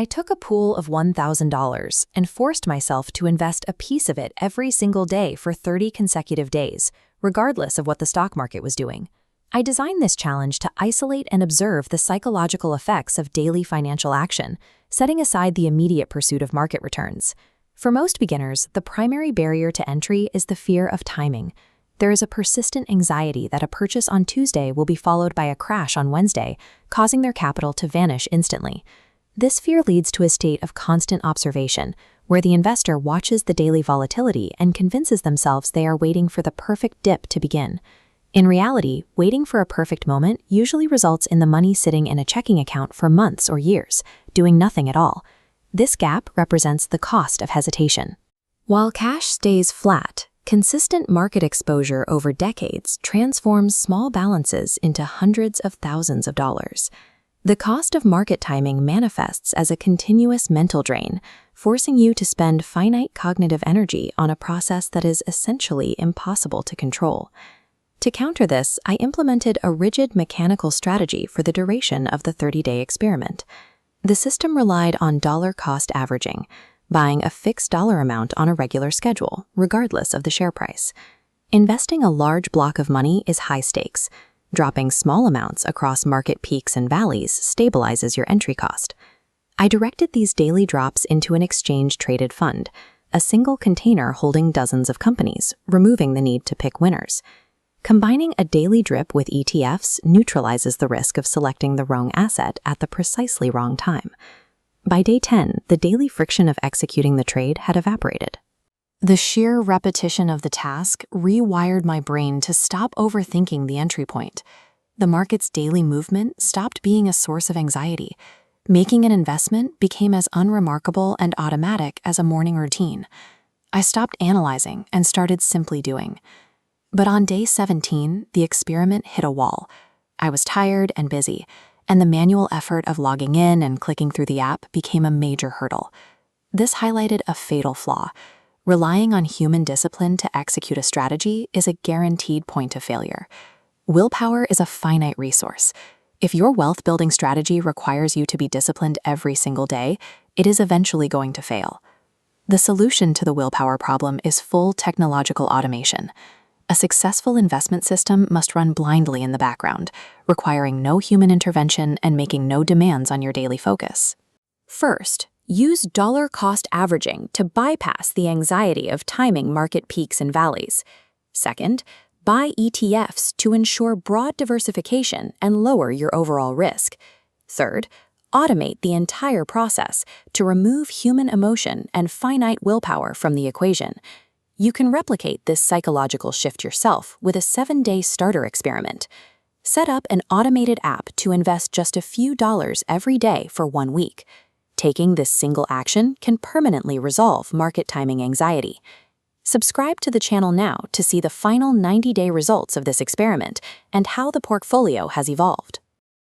I took a pool of $1,000 and forced myself to invest a piece of it every single day for 30 consecutive days, regardless of what the stock market was doing. I designed this challenge to isolate and observe the psychological effects of daily financial action, setting aside the immediate pursuit of market returns. For most beginners, the primary barrier to entry is the fear of timing. There is a persistent anxiety that a purchase on Tuesday will be followed by a crash on Wednesday, causing their capital to vanish instantly. This fear leads to a state of constant observation, where the investor watches the daily volatility and convinces themselves they are waiting for the perfect dip to begin. In reality, waiting for a perfect moment usually results in the money sitting in a checking account for months or years, doing nothing at all. This gap represents the cost of hesitation. While cash stays flat, consistent market exposure over decades transforms small balances into hundreds of thousands of dollars. The cost of market timing manifests as a continuous mental drain, forcing you to spend finite cognitive energy on a process that is essentially impossible to control. To counter this, I implemented a rigid mechanical strategy for the duration of the 30-day experiment. The system relied on dollar-cost averaging, buying a fixed dollar amount on a regular schedule, regardless of the share price. Investing a large block of money is high stakes. Dropping small amounts across market peaks and valleys stabilizes your entry cost. I directed these daily drops into an exchange-traded fund, a single container holding dozens of companies, removing the need to pick winners. Combining a daily drip with ETFs neutralizes the risk of selecting the wrong asset at the precisely wrong time. By day 10, the daily friction of executing the trade had evaporated. The sheer repetition of the task rewired my brain to stop overthinking the entry point. The market's daily movement stopped being a source of anxiety. Making an investment became as unremarkable and automatic as a morning routine. I stopped analyzing and started simply doing. But on day 17, the experiment hit a wall. I was tired and busy, and the manual effort of logging in and clicking through the app became a major hurdle. This highlighted a fatal flaw. Relying on human discipline to execute a strategy is a guaranteed point of failure. Willpower is a finite resource. If your wealth-building strategy requires you to be disciplined every single day, it is eventually going to fail. The solution to the willpower problem is full technological automation. A successful investment system must run blindly in the background, requiring no human intervention and making no demands on your daily focus. First, use dollar-cost averaging to bypass the anxiety of timing market peaks and valleys. Second, buy ETFs to ensure broad diversification and lower your overall risk. Third, automate the entire process to remove human emotion and finite willpower from the equation. You can replicate this psychological shift yourself with a 7-day starter experiment. Set up an automated app to invest just a few dollars every day for 1 week. Taking this single action can permanently resolve market timing anxiety. Subscribe to the channel now to see the final 90-day results of this experiment and how the portfolio has evolved.